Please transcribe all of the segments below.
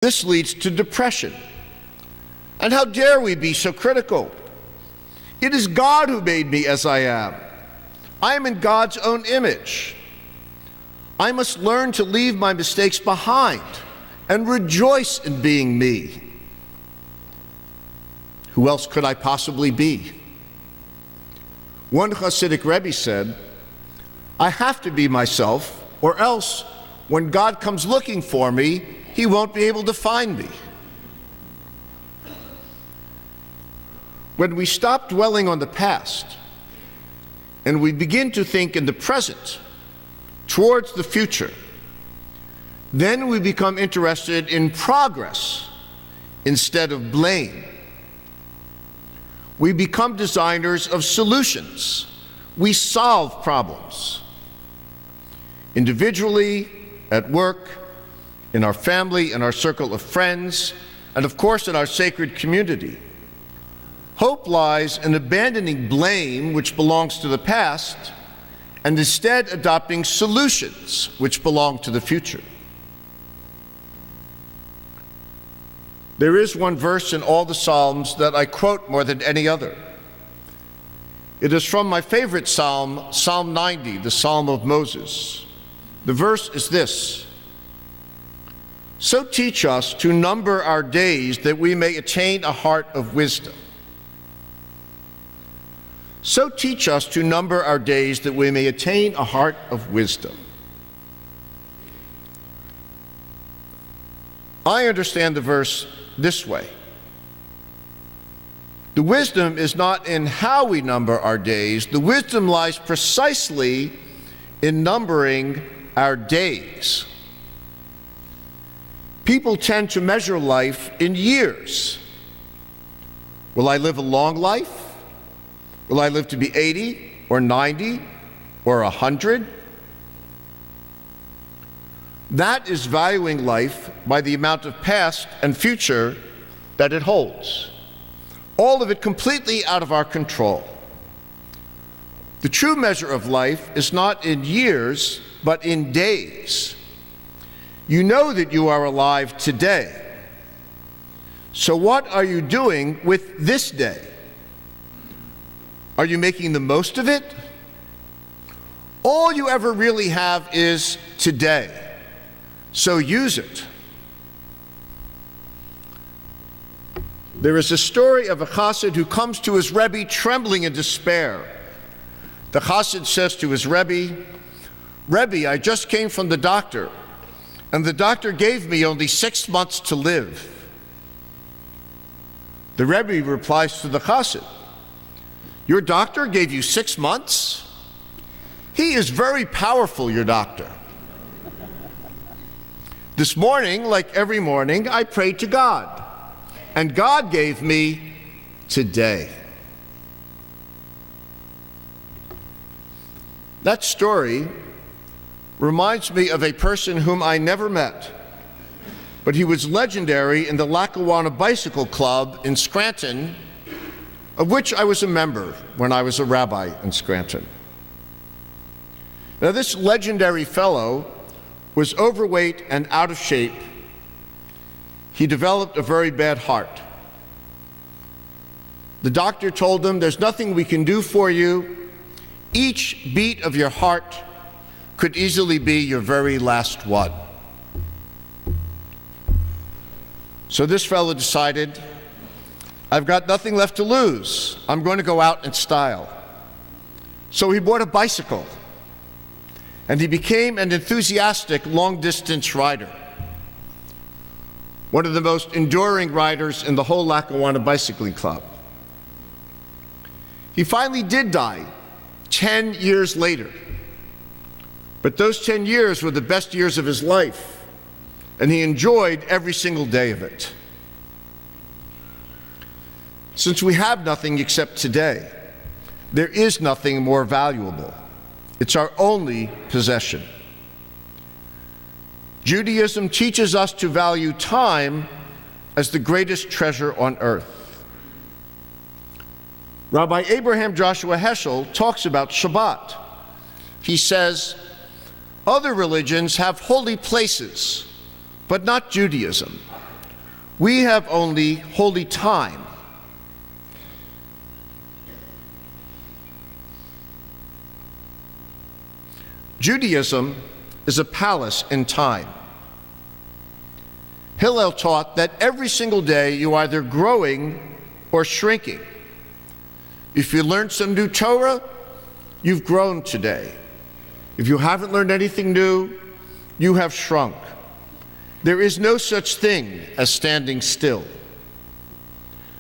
This leads to depression. And how dare we be so critical? It is God who made me as I am. I am in God's own image. I must learn to leave my mistakes behind and rejoice in being me. Who else could I possibly be? One Hasidic Rebbe said, I have to be myself, or else when God comes looking for me, he won't be able to find me. When we stop dwelling on the past and we begin to think in the present towards the future, then we become interested in progress instead of blame. We become designers of solutions. We solve problems. Individually, at work, in our family, in our circle of friends, and of course in our sacred community. Hope lies in abandoning blame, which belongs to the past, and instead adopting solutions, which belong to the future. There is one verse in all the Psalms that I quote more than any other. It is from my favorite psalm, Psalm 90, the Psalm of Moses. The verse is this: So teach us to number our days that we may attain a heart of wisdom. So teach us to number our days that we may attain a heart of wisdom. I understand the verse this way. The wisdom is not in how we number our days. The wisdom lies precisely in numbering our days. People tend to measure life in years. Will I live a long life? Will I live to be 80 or 90 or 100? That is valuing life by the amount of past and future that it holds. All of it completely out of our control. The true measure of life is not in years, but in days. You know that you are alive today. So what are you doing with this day? Are you making the most of it? All you ever really have is today. So use it. There is a story of a chassid who comes to his Rebbe trembling in despair. The chassid says to his Rebbe, Rebbe, I just came from the doctor, and the doctor gave me only 6 months to live. The Rebbe replies to the chassid, your doctor gave you 6 months? He is very powerful, your doctor. This morning, like every morning, I prayed to God, and God gave me today. That story reminds me of a person whom I never met, but he was legendary in the Lackawanna Bicycle Club in Scranton, of which I was a member when I was a rabbi in Scranton. Now, this legendary fellow was overweight and out of shape. He developed a very bad heart. The doctor told him, there's nothing we can do for you. Each beat of your heart could easily be your very last one. So this fellow decided, I've got nothing left to lose. I'm going to go out in style. So he bought a bicycle, and he became an enthusiastic long-distance rider. One of the most enduring riders in the whole Lackawanna Bicycling Club. He finally did die 10 years later. But those 10 years were the best years of his life, and he enjoyed every single day of it. Since we have nothing except today, there is nothing more valuable. It's our only possession. Judaism teaches us to value time as the greatest treasure on earth. Rabbi Abraham Joshua Heschel talks about Shabbat. He says, other religions have holy places, but not Judaism. We have only holy time. Judaism is a palace in time. Hillel taught that every single day you are either growing or shrinking. If you learned some new Torah, you've grown today. If you haven't learned anything new, you have shrunk. There is no such thing as standing still.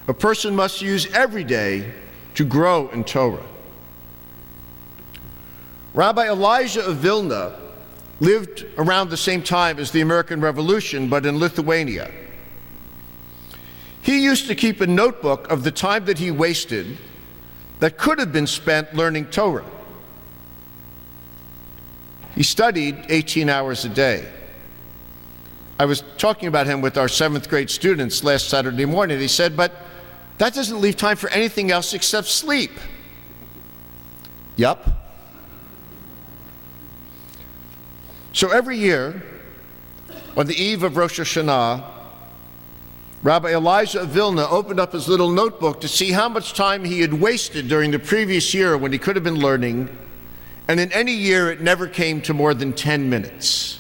A person must use every day to grow in Torah. Rabbi Elijah of Vilna lived around the same time as the American Revolution, but in Lithuania. He used to keep a notebook of the time that he wasted that could have been spent learning Torah. He studied 18 hours a day. I was talking about him with our 7th grade students last Saturday morning. He said, but that doesn't leave time for anything else except sleep. Yup. So every year, on the eve of Rosh Hashana, Rabbi Elijah of Vilna opened up his little notebook to see how much time he had wasted during the previous year when he could have been learning, and in any year it never came to more than 10 minutes.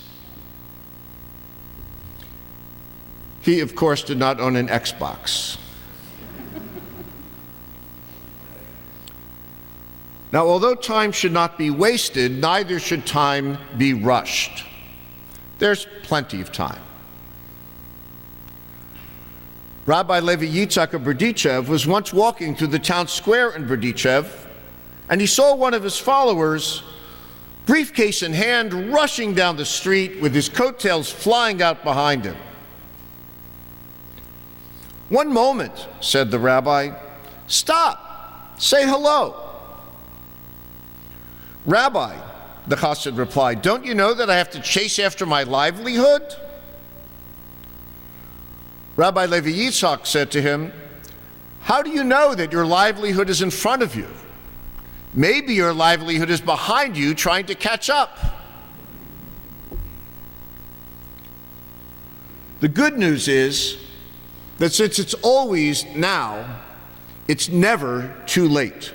He, of course, did not own an Xbox. Now, although time should not be wasted, neither should time be rushed. There's plenty of time. Rabbi Levi Yitzhak of Berdichev was once walking through the town square in Berdichev, and he saw one of his followers, briefcase in hand, rushing down the street with his coattails flying out behind him. "One moment," said the rabbi. "Stop, say hello." "Rabbi," the chassid replied, "don't you know that I have to chase after my livelihood?" Rabbi Levi Yitzhak said to him, "How do you know that your livelihood is in front of you? Maybe your livelihood is behind you trying to catch up." The good news is that since it's always now, it's never too late.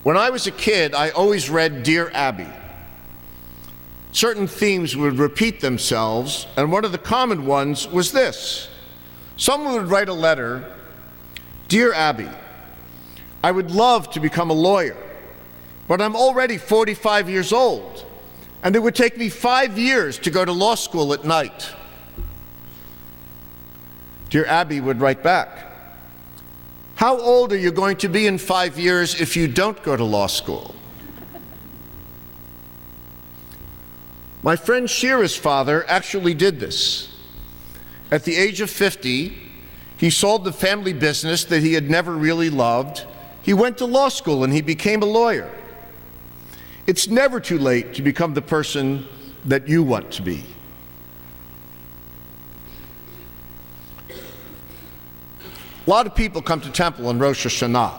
When I was a kid, I always read Dear Abby. Certain themes would repeat themselves, and one of the common ones was this. Someone would write a letter, "Dear Abby, I would love to become a lawyer, but I'm already 45 years old, and it would take me 5 years to go to law school at night." Dear Abby would write back, "How old are you going to be in 5 years if you don't go to law school?" My friend Shira's father actually did this. At the age of 50, he sold the family business that he had never really loved. He went to law school and he became a lawyer. It's never too late to become the person that you want to be. A lot of people come to temple on Rosh Hashana,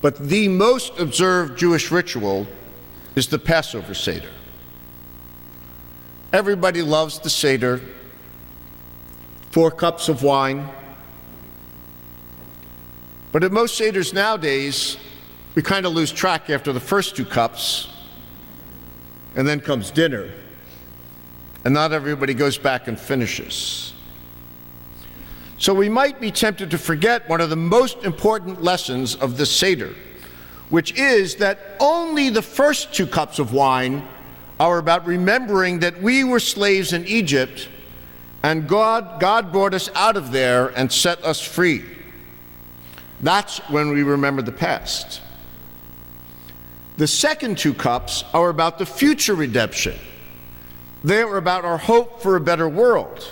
but the most observed Jewish ritual is the Passover Seder. Everybody loves the Seder, 4 cups of wine. But at most Seders nowadays, we kind of lose track after the first 2 cups, and then comes dinner, and not everybody goes back and finishes. So we might be tempted to forget one of the most important lessons of the Seder, which is that only the first 2 cups of wine are about remembering that we were slaves in Egypt and God brought us out of there and set us free. That's when we remember the past. The second 2 cups are about the future redemption. They are about our hope for a better world.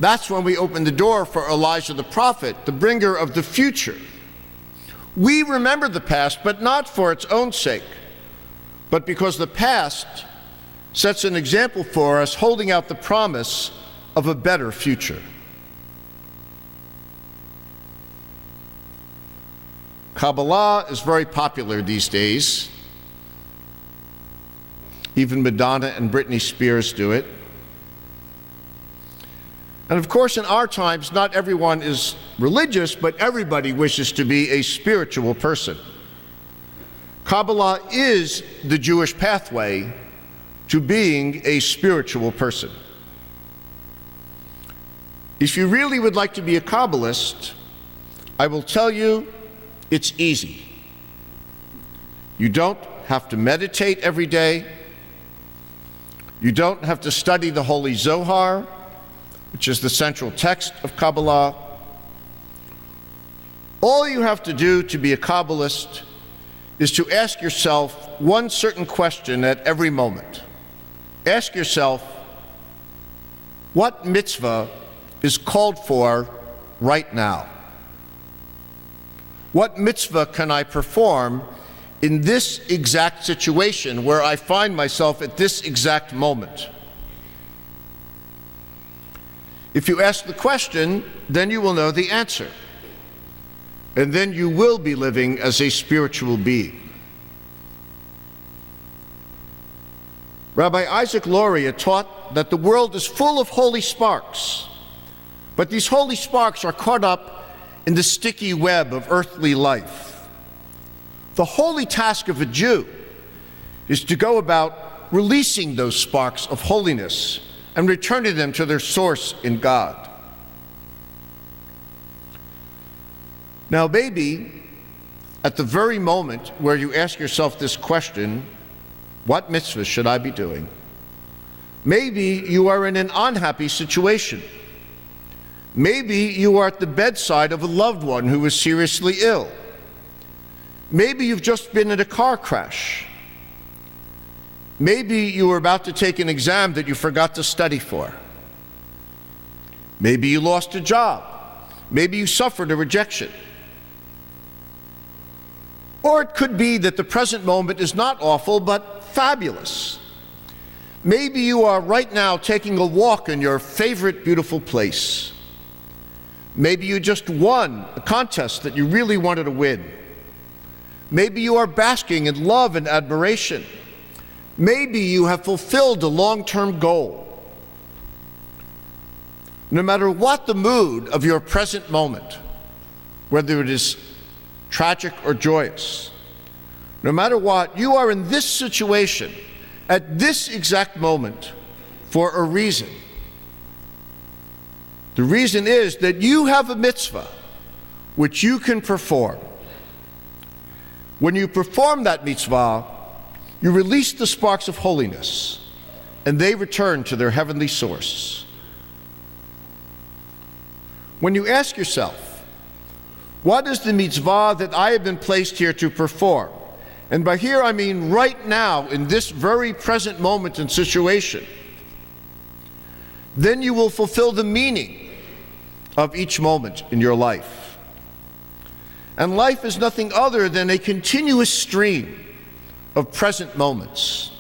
That's when we open the door for Elijah the prophet, the bringer of the future. We remember the past, but not for its own sake, but because the past sets an example for us, holding out the promise of a better future. Kabbalah is very popular these days. Even Madonna and Britney Spears do it. And of course, in our times, not everyone is religious, but everybody wishes to be a spiritual person. Kabbalah is the Jewish pathway to being a spiritual person. If you really would like to be a Kabbalist, I will tell you it's easy. You don't have to meditate every day. You don't have to study the Holy Zohar, which is the central text of Kabbalah. All you have to do to be a Kabbalist is to ask yourself one certain question at every moment. Ask yourself, what mitzvah is called for right now? What mitzvah can I perform in this exact situation where I find myself at this exact moment? If you ask the question, then you will know the answer. And then you will be living as a spiritual being. Rabbi Isaac Luria taught that the world is full of holy sparks, but these holy sparks are caught up in the sticky web of earthly life. The holy task of a Jew is to go about releasing those sparks of holiness and returning them to their source in God. Now, maybe at the very moment where you ask yourself this question, what mitzvah should I be doing? Maybe you are in an unhappy situation. Maybe you are at the bedside of a loved one who is seriously ill. Maybe you've just been in a car crash. Maybe you were about to take an exam that you forgot to study for. Maybe you lost a job. Maybe you suffered a rejection. Or it could be that the present moment is not awful, but fabulous. Maybe you are right now taking a walk in your favorite beautiful place. Maybe you just won a contest that you really wanted to win. Maybe you are basking in love and admiration. Maybe you have fulfilled a long-term goal. No matter what the mood of your present moment, whether it is tragic or joyous, no matter what, you are in this situation at this exact moment for a reason. The reason is that you have a mitzvah which you can perform. When you perform that mitzvah, you release the sparks of holiness, and they return to their heavenly source. When you ask yourself, what is the mitzvah that I have been placed here to perform? And by here I mean right now, in this very present moment and situation. Then you will fulfill the meaning of each moment in your life. And life is nothing other than a continuous stream of present moments.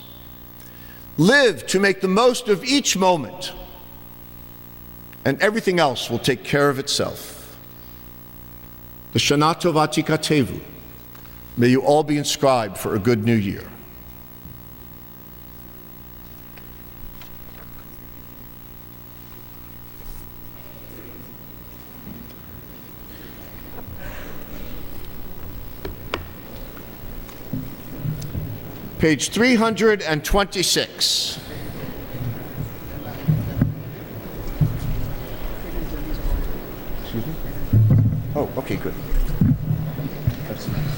Live to make the most of each moment, and everything else will take care of itself. The Shana Tova Tikatevu. May you all be inscribed for a good new year. Page 326. Excuse me? Oh, okay, good. That's nice.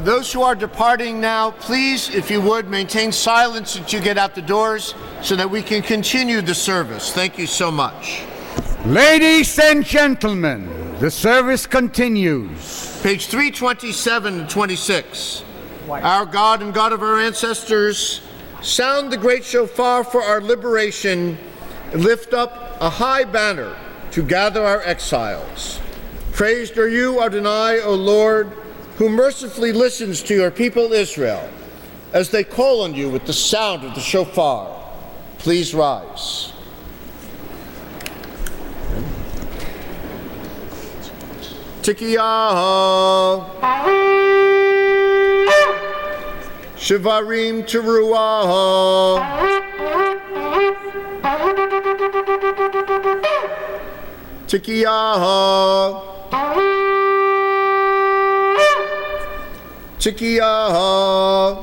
Those who are departing now, please, if you would, maintain silence until you get out the doors so that we can continue the service. Thank you so much. Ladies and gentlemen, the service continues. Page 327 and 26. Our God and God of our ancestors, sound the great shofar for our liberation and lift up a high banner to gather our exiles. Praised are you, Adonai, O Lord, who mercifully listens to your people Israel as they call on you with the sound of the shofar. Please rise. Tikiyah, Shivarim Teruah, Tikiyah, Tikiyah,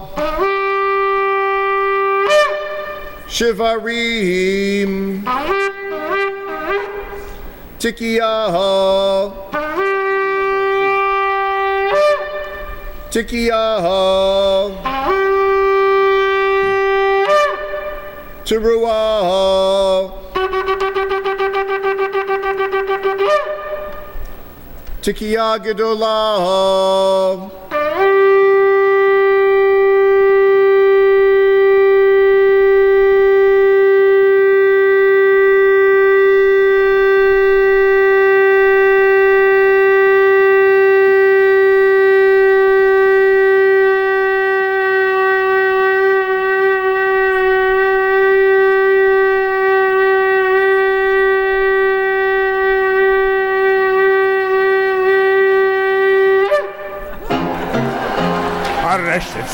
Shivarim, Tikiyah, Tikiyah, Teruah, Tikiyah Gedolah,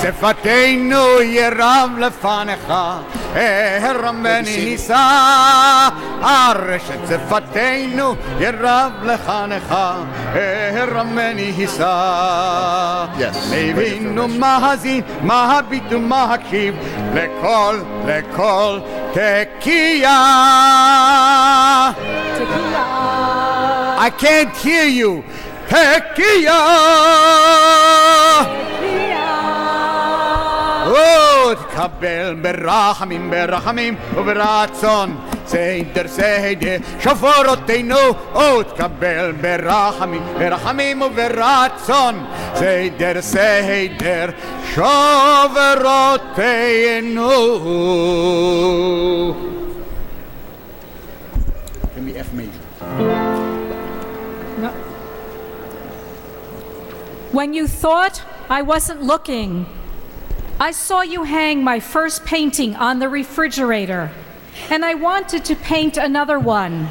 שפתנו ירם לפניך, הרמני הישא. הרשת שפתנו ירם לפניך, הרמני הישא. מבינו מהזין, מהביט ומהקשיב, לכל תקיעה. I can't hear you. תקיעה. תקבל ברחמים, ברחמים וברצון, סדר סדר שופרותינו. תקבל ברחמים, ברחמים וברצון, סדר סדר שופרותינו. Give me F major. No. When you thought I wasn't looking, I saw you hang my first painting on the refrigerator, and I wanted to paint another one.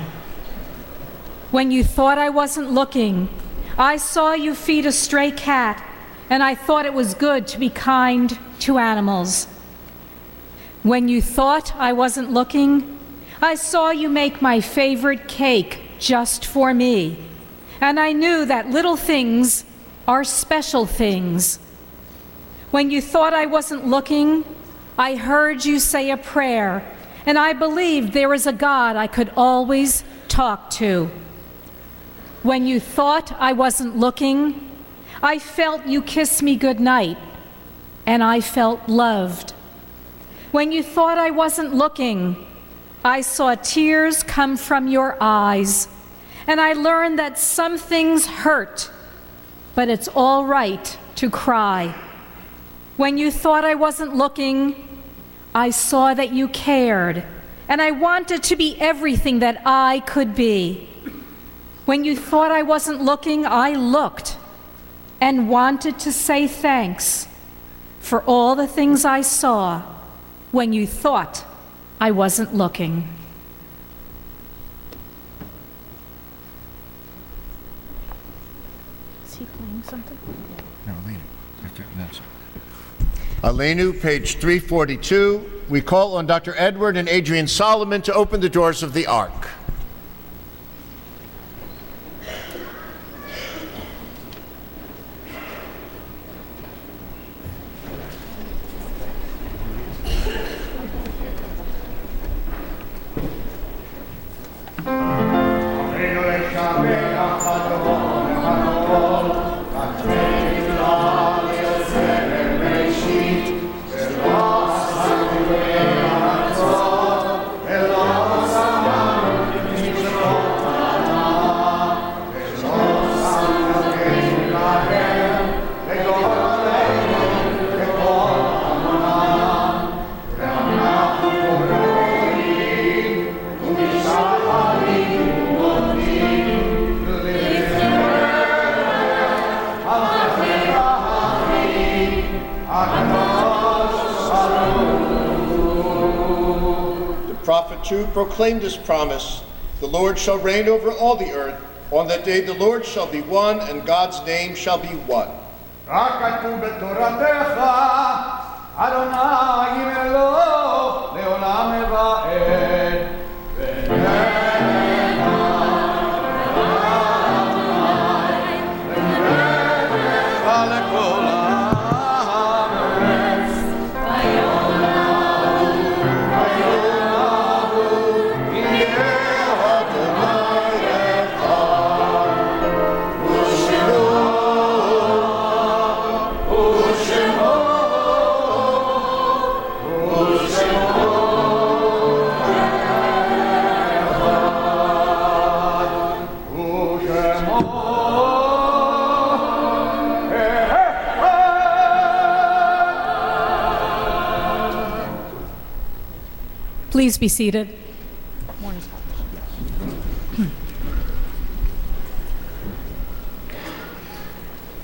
When you thought I wasn't looking, I saw you feed a stray cat, and I thought it was good to be kind to animals. When you thought I wasn't looking, I saw you make my favorite cake just for me, and I knew that little things are special things. When you thought I wasn't looking, I heard you say a prayer, and I believed there was a God I could always talk to. When you thought I wasn't looking, I felt you kiss me goodnight, and I felt loved. When you thought I wasn't looking, I saw tears come from your eyes, and I learned that some things hurt, but it's all right to cry. When you thought I wasn't looking, I saw that you cared, and I wanted to be everything that I could be. When you thought I wasn't looking, I looked and wanted to say thanks for all the things I saw when you thought I wasn't looking. Is he playing something? No, leave it. That's Aleinu, page 342. We call on Dr. Edward and Adrian Solomon to open the doors of the Ark. prophet 2 proclaimed this promise. The Lord shall reign over all the earth. On that day the Lord shall be one, and God's name shall be one. כתוב בתורתך, אדוני אלוהינו לעולם ועד. Please be seated.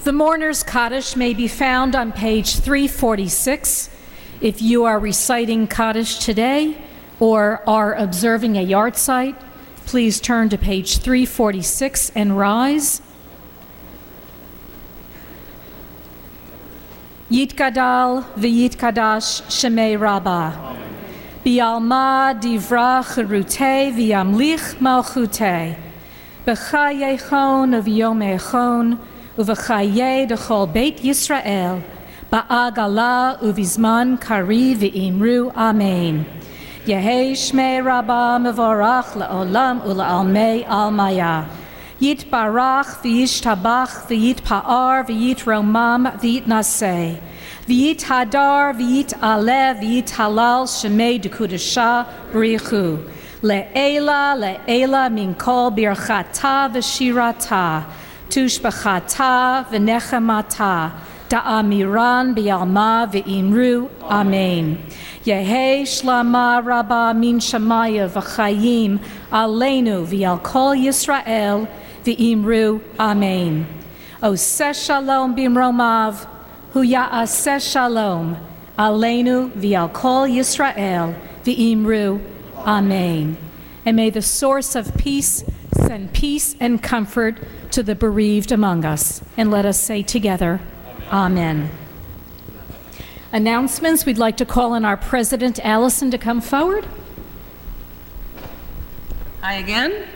The Mourner's Kaddish may be found on page 346. If you are reciting Kaddish today or are observing a yard site, please turn to page 346 and rise. Yitgadal v'yitkadash Shemei Rabbah. Bialma divra cherute v'yamlich malchute. B'chayechon uv'yomechon uv'chaye dechol Beit Yisrael. Ba'agala uvizman kari v'imru Amen. Yehei Shmei Rabbah mevorach le'olam u'le'almei almaya. Yitbarach v'yishtabach v'yitpa'ar v'yitromam v'yitnaseh. V'yit hadar, v'yit aleh, v'yit halal, shemei dekudasha, b'richu. Le'ela min kol birchata v'shirata, tushbachata v'nechemata, da'amiran b'yalma v'imru, amen. Yehei shlama rabba min shamaya v'chayim, aleinu v'yal kol Yisrael, v'imru, amen. Oseh shalom b'mromav, Hu ya'aseh shalom, aleinu v'al kol Yisrael, v'imru, amen. And may the source of peace send peace and comfort to the bereaved among us. And let us say together, amen. Announcements, we'd like to call on our president, Allison, to come forward. Hi again.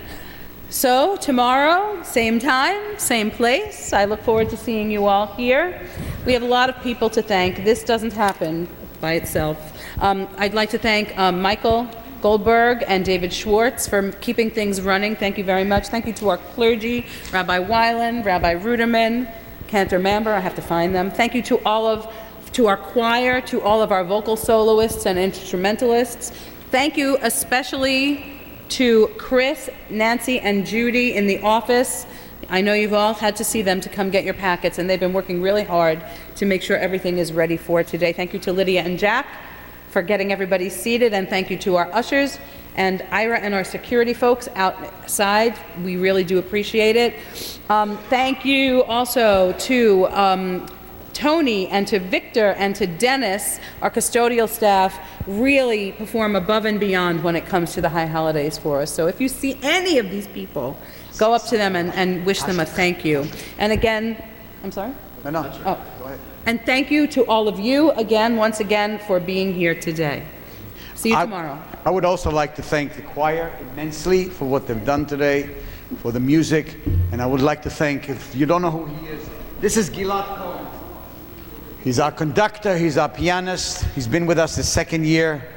So tomorrow, same time, same place. I look forward to seeing you all here. We have a lot of people to thank. This doesn't happen by itself. I'd like to thank Michael Goldberg and David Schwartz for keeping things running. Thank you very much. Thank you to our clergy, Rabbi Weiland, Rabbi Ruderman, can't remember, I have to find them. Thank you to our choir, to all of our vocal soloists and instrumentalists. Thank you especially to Chris, Nancy, and Judy in the office. I know you've all had to see them to come get your packets, and they've been working really hard to make sure everything is ready for today. Thank you to Lydia and Jack for getting everybody seated, and thank you to our ushers and Ira and our security folks outside. We really do appreciate it. Thank you also to Tony and to Victor and to Dennis, our custodial staff, really perform above and beyond when it comes to the high holidays for us. So if you see any of these people, go up to them and wish them a thank you. And again, I'm sorry? No. Oh. Go ahead. And thank you to all of you again, once again, for being here today. See you tomorrow. I would also like to thank the choir immensely for what they've done today, for the music, and I would like to thank, if you don't know who he is, this is Gilad Cohen. He's our conductor, he's our pianist, he's been with us the second year,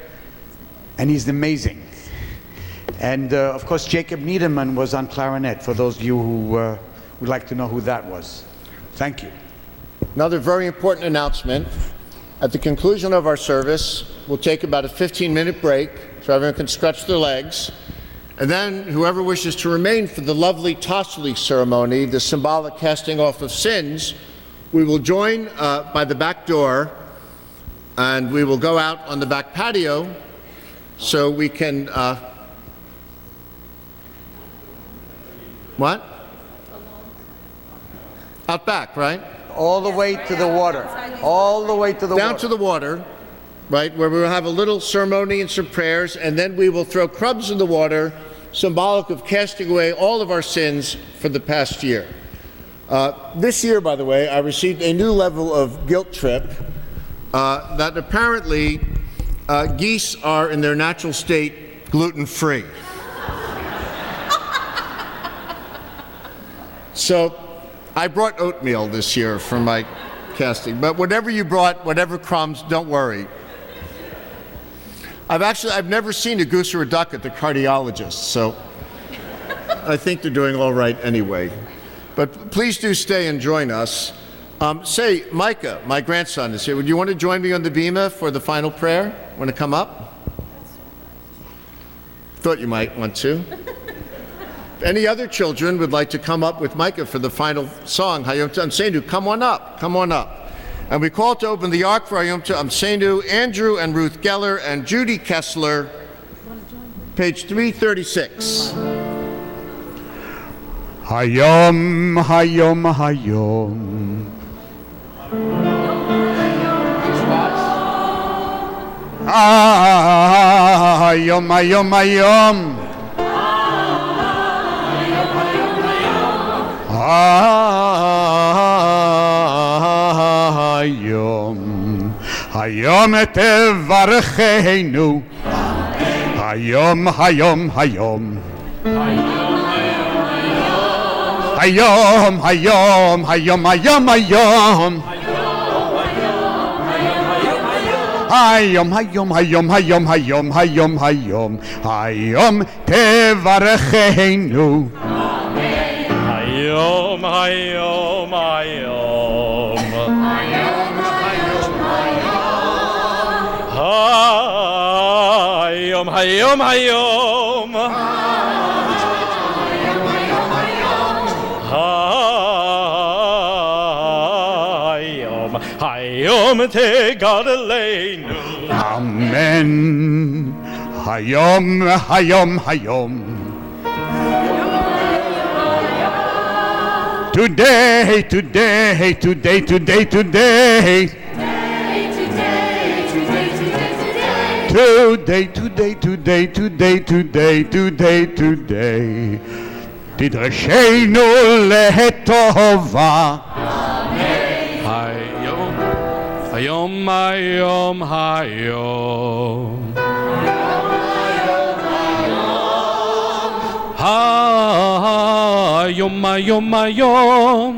and he's amazing. And of course, Jacob Niederman was on clarinet, for those of you who would like to know who that was. Thank you. Another very important announcement. At the conclusion of our service, we'll take about a 15-minute break so everyone can stretch their legs. And then whoever wishes to remain for the lovely Tossali ceremony, the symbolic casting off of sins, we will join by the back door, and we will go out on the back patio so we can... what? Out back, right? All the way to the water. All the way to the water. Down to the water. right, where we will have a little ceremony and some prayers, and then we will throw crumbs in the water, symbolic of casting away all of our sins for the past year. This year, by the way, I received a new level of guilt trip that apparently geese are in their natural state gluten-free. So I brought oatmeal this year for my casting, but whatever you brought, whatever crumbs, don't worry. I've never seen a goose or a duck at the cardiologist, so I think they're doing all right anyway. But please do stay and join us. Say, Micah, my grandson, is here. Would you want to join me on the bima for the final prayer? Want to come up? Thought you might want to. Any other children would like to come up with Micah for the final song, Hayom T'Amseinu? Come on up, come on up. And we call to open the ark for Hayom T'Amseinu, Andrew and Ruth Geller and Judy Kessler, page 336. Hayom, Hayom, Hayom. Hayom, Hayom, Hayom. Hayom, Hayom tevarcheinu. Hayom, Hayom, Hayom. Hayom, Hayom, Hayom, Hayom, Hayom. Hayom, Hayom, Hayom, Hayom, Hayom, Hayom, Hayom. Hayom tevarcheinu. Hayom, Hayom, Hayom. Hayom, Hayom, Hayom. Hayom, Hayom tegadaleinu. Amen. Hayom, Hayom, Hayom. Today, today, today, today, today. Today, today, today, today, today, today, today. תדרשנו לטובה. Hayom, Hayom, Hayom, Hayom. Hayom, Hayom, Hayom.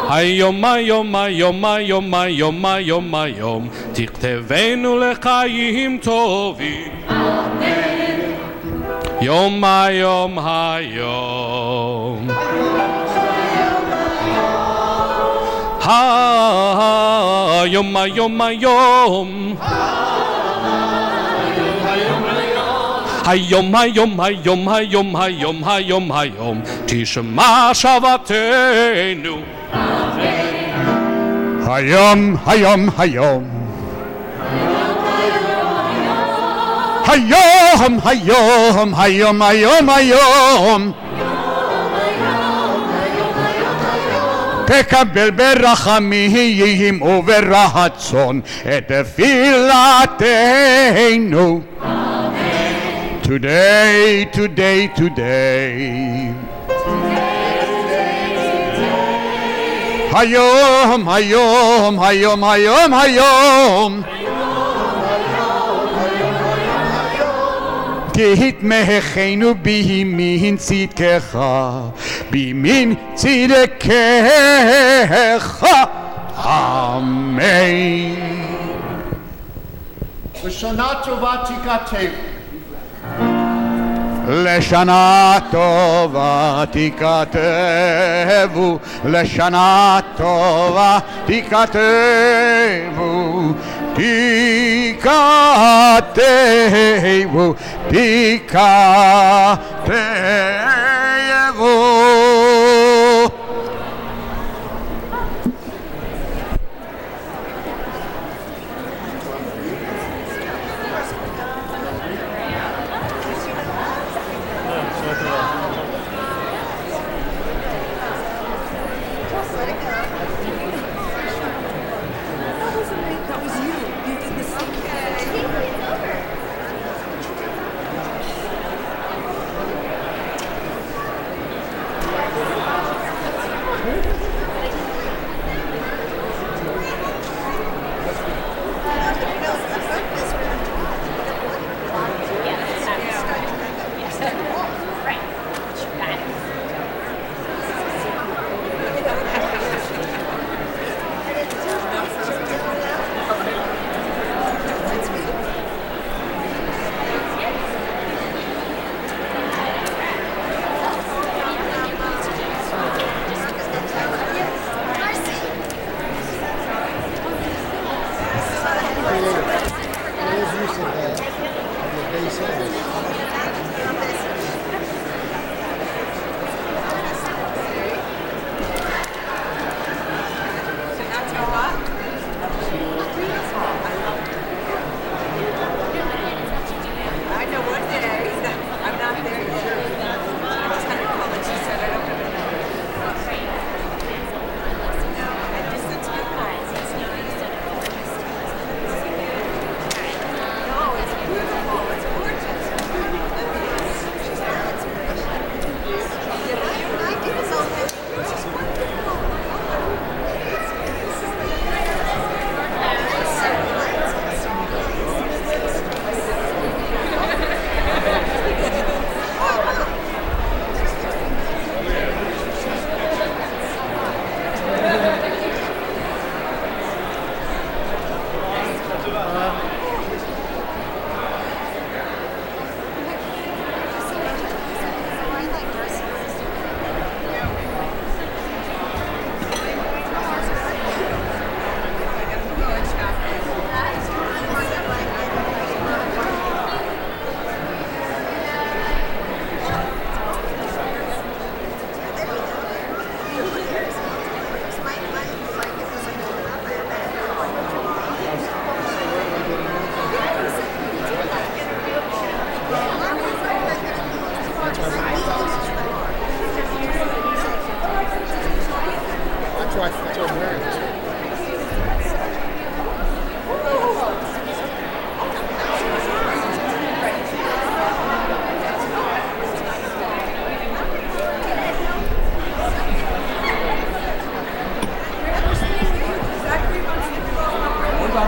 Hayom, Hayom, Hayom, Hayom, Hayom, Hayom, Hayom. תכתבנו לחיים טובים. Yom, Hayom, Hayom. Hayom, Hayom, Hayom. Hayom, Hayom, Hayom, Hayom, Hayom, Hayom, Hayom. Tishma shavatenu. Hayom, Hayom, Hayom. Hayom, Hayom, Hayom, Hayom, Hayom. תקבל ברחמים וברצון את תפילתנו. Today, today, today. Hayom, Hayom, Hayom, Hayom, Hayom. תתמכנו בימין צדקך, בימין צדקך. אמן. L'shana tova tikatev. לשנה טובה תיכתבו, לשנה טובה תיכתבו, תיכתבו, תיכתבו.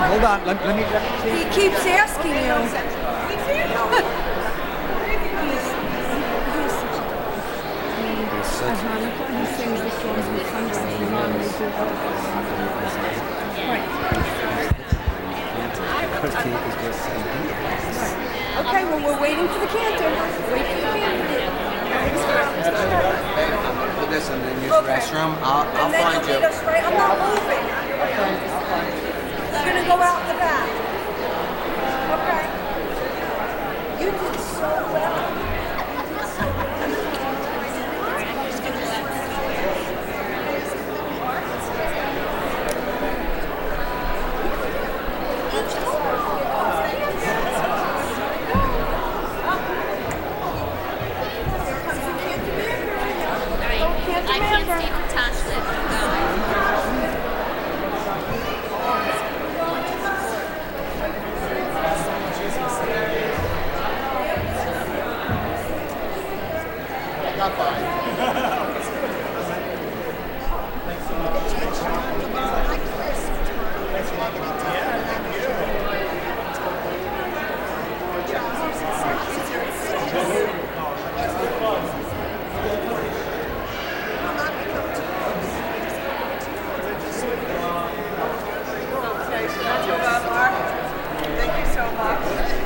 Hold on. Let me see. He keeps asking you. He sings the songs with fundraising on they do Okay, well, we're waiting for the cantor. Wait for the cantor. Put this in the use restroom. I'll find you. I'm not moving. You're going to go out the back. Okay. You did so well. I can't stay detached with Thank you so much.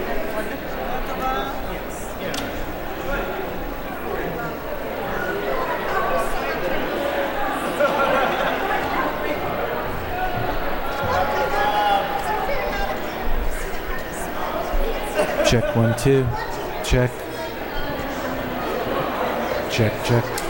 Check 1 2. Check. Check.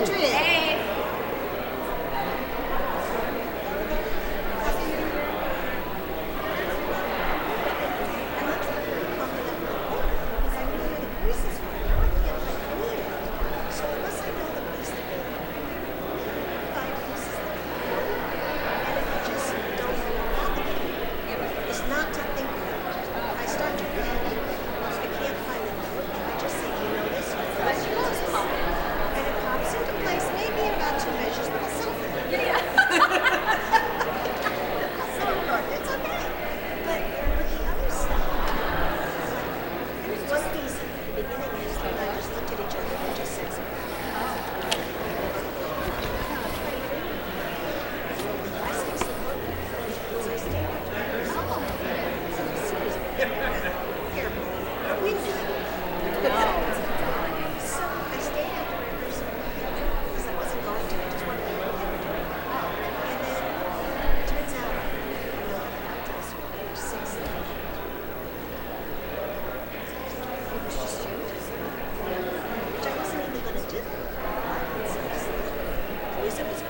Adrian. It's not to think about. I start to panic. I can't find the note. And I just say, you know this? And it pops into place maybe in about 2 measures, but I'll settle for it. Yeah. It's okay. But the other stuff, there was one piece at the beginning is that I just looked at each other and just said something. I said something. So I stayed up to her. Careful. Windy. So I stayed after rehearsal because I wasn't going to. I just wanted to know what they were doing. And then it turns out, you know, I got to this one age 6. It was just changes. Which I wasn't even going to do. So the music was